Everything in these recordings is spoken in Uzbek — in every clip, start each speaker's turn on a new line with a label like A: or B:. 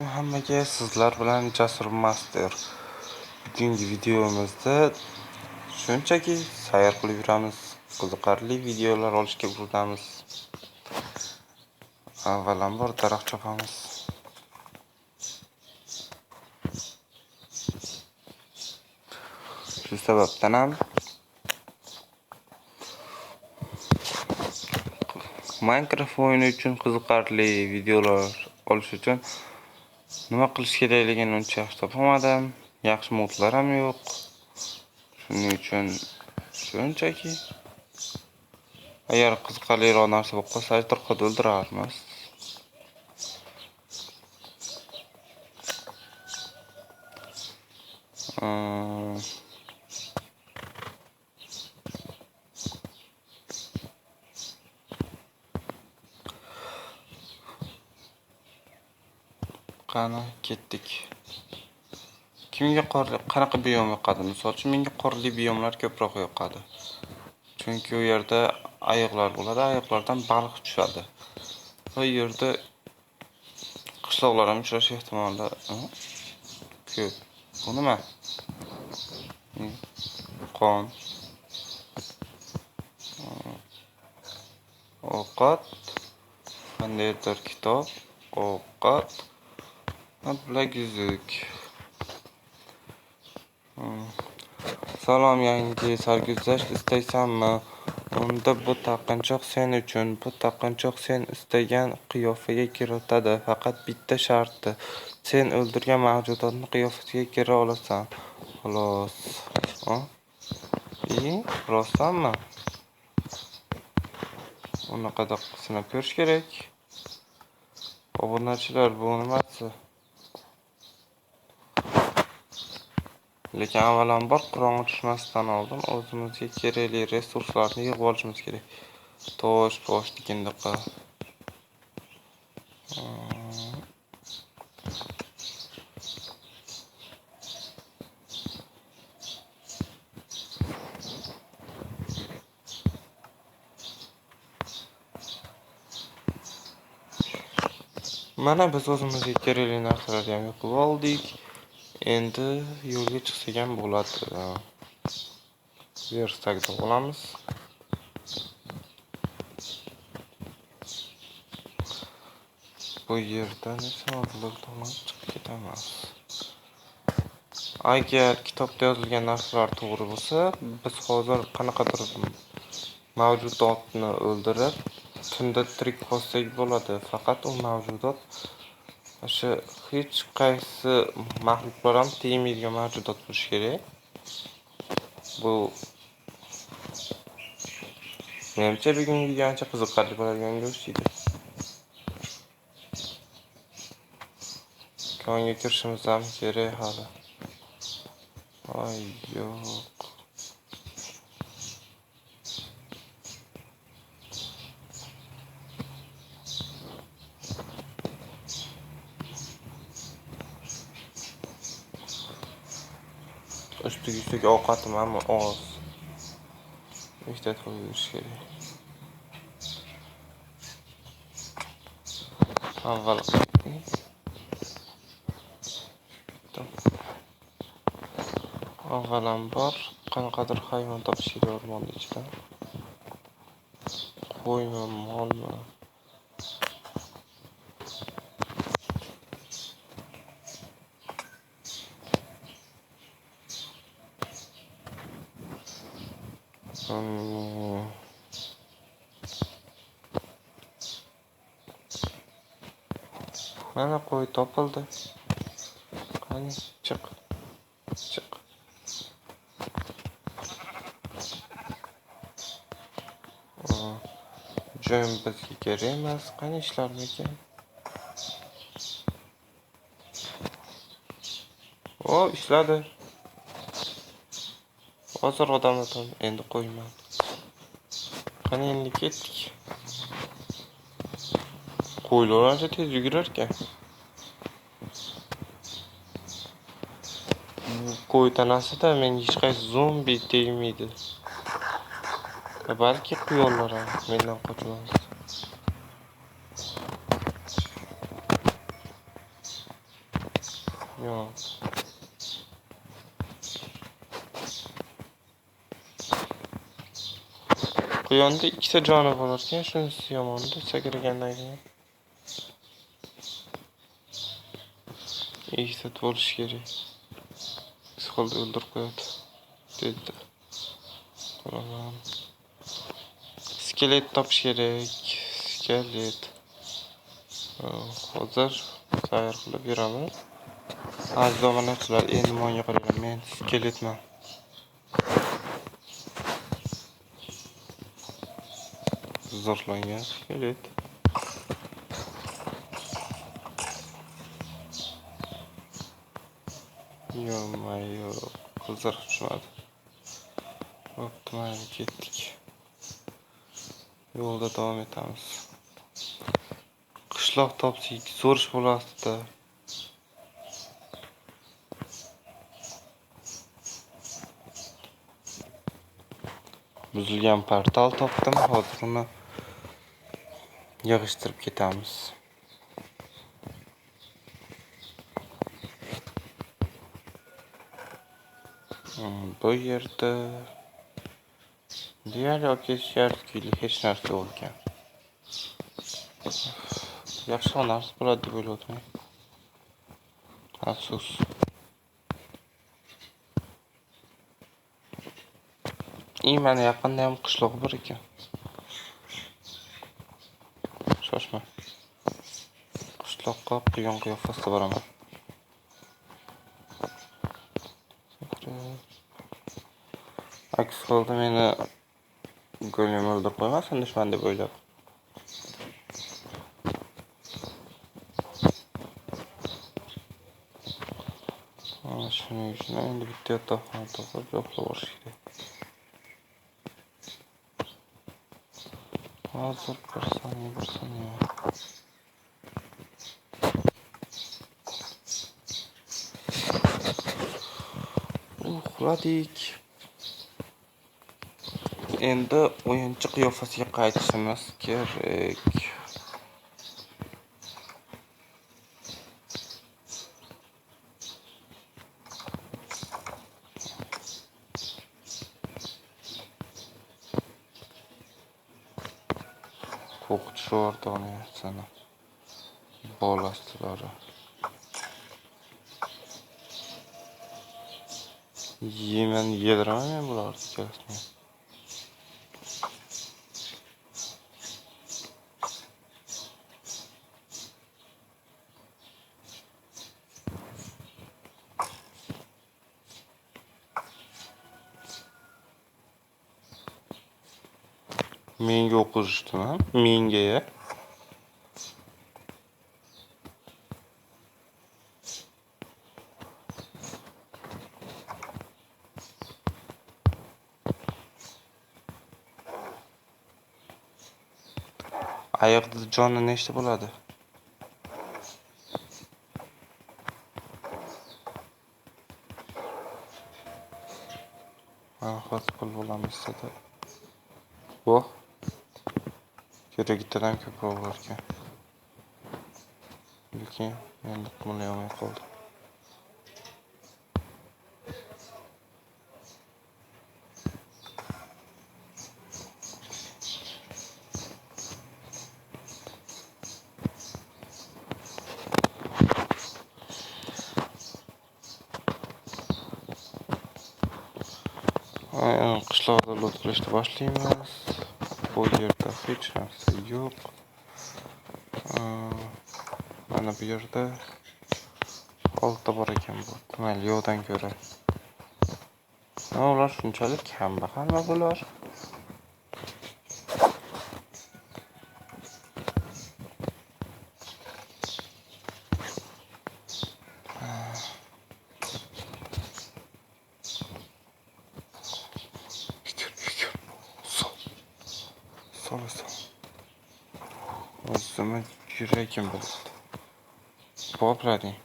A: Hammaga sizlar bilan Jasur Master. Bugungi videomizda shunchaki sayr qilib yuramiz, qiziqarli videolar olishga urinamiz. Avvalambor daraxt chopamiz. Shu sababdan ham Minecraft o'yini uchun qiziqarli videolar olish uchun nima qilish kerakligini uncha yaxshi topolmadim. Yaxshi modlar ham yo'q. Shuning uchun shunchaki agar qiziqarliroq narsa bo'lib qolsa, tarqatib o'ldirarmiz. Qani ketdik. Kimga qanaqa biyom yoqadi? Misol uchun menga qorli biyomlar ko'proq yoqadi. Chunki u yerda ayiqlar bo'ladi, ayiqlardan baliq tushadi. Bu yerda qishloqlar ham uchrash ehtimoli ko'p. Bu nima? Qon. Ovqat. Qandaydir kitob, ovqat. Bilaguzuk. Salom, yangi sarguzasht istaysanmi? Unda bu taqinchoq sen uchun. Bu taqinchoq sen istagan qiyofaga kiritadi. Faqat bitta sharti. Sen o'ldirgan mavjudotni qiyofasiga kira olasan. Xolos. Rostdanmi? Unaqada sinab ko'rish kerak. Obunachilar, bu nimasi? Lekin avvalambor qur'on tushmasdan oldin o'zimizga kerakli resurslarni yig'ib olishimiz kerak. Tosh, posh degandaqa. Mana biz o'zimizga kerakli narsalarni ham yig'ib oldik. Endi yo'lga chiqsak ham bo'ladi. Versakda bo'lamiz. Bu yerdan esa blokdan chiqib ketamiz. Agar kitobda yozilgan narsalar to'g'ri bo'lsa, biz hozir qanaqadir mavjudotni o'ldirib, tunda tirik qolsak bo'ladi. Faqat u mavjudot o'sha hech qaysi maxluqlar ham tegmaydigan mavjudot bo'lishi kerak. Bu menimcha bugungi video ancha qiziqarli bo'ladiganga o'xshaydi. Konga kirishimiz ham kerak hali. Yo'q. Üstüge ovqatim ham oz. Ehtiyot qilib yurish kerak. Avvalambor qanaqadir hayvon topish kerak o'rmon ichidan. Qo'ymi, molmi? Mana qo'y topildi. Qani chiq. Joyim bizga kerak emas. Qani ishlarmikan? Ishladi. Hozir odamlar endi qo'yman. Qani endi ketdik. Qo'ylar ancha tez yugurar ekan. Qo'y tanasida menga hech qaysi zombi tegmaydi. Balki quyonlar ham mendan qochmas. Yo'q. Quyonda ikkita joni bor ekan, shunisi yomonda sakragandan keyin. Ikkita bo'lishi kerak. Psixolda o'ldirib qo'yadi. Dedi. Qolaman. Skelet topish kerak. Skelet. Hozir sayr qilib yuraman. Aziz obunachilar, endi menga qarang, men skeletman. Zo'rlangan skelet. Yo'q, qizarib tushmadi. Bo'pti, mayli, ketdik. Yo'lda davom etamiz. Qishloq topsak zo'r ish bo'lardi. Buzilgan portal topdim, hozir uni yig'ishtirib ketamiz. Bu yerda deyarli okeylik hech narsa yo'q ekan. Yaxshi narsa bo'ladi deb o'yladim. Afsus. Mana yaqinda ham qishloq bor ekan. Shoshma. Qishloqqa quyon qiyofasida boraman. Aks holda meni go'lim o'ldirib qo'ymasin dushman deb o'ylab. Shuning uchun endi bitta yotoqxona topib yo'qlab olish kerak. Hozir bir saniya. Uxladik. Endi o'yinchi qiyofasiga qaytishimiz kerak. Qo'rqitish o'rtog'ini sana. Bolastlari. Yemen yediraman bularni kelasini. Menga o'qishdimi? Menga ya. Ayoqda joni nechta bo'ladi? Hozir pul bo'lamiz dedi. Voh. Keragidan ko'proq bor ekan. Lekin endi pulni olmay qoldi. Qishloqda lut qilishni boshlaymiz. Bu yerda hech narsa yo'q. Mana bu yerda olti bor ekan bu. Mayli yo'qdan ko'ra. Ular shunchalik kambag'almi bular? O'zimni yuragim bo'ldi. Bo'plading.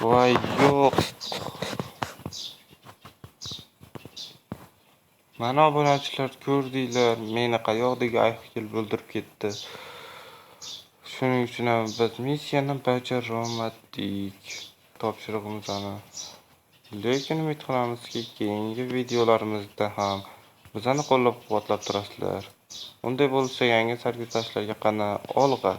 A: Voy yo'q. Mana obunachilar ko'rdinglar, meni qayoqdagi ayqil o'ldirib ketdi. Shuning uchun ham biz missiyani bajarolmadik. Topshirig'imizni. Lekin umid qilamizki, keyingi videolarimizda ham bizani qo'llab-quvvatlab turasizlar. Unday bo'lsa yangi sarguzashtlarga qana olg'a.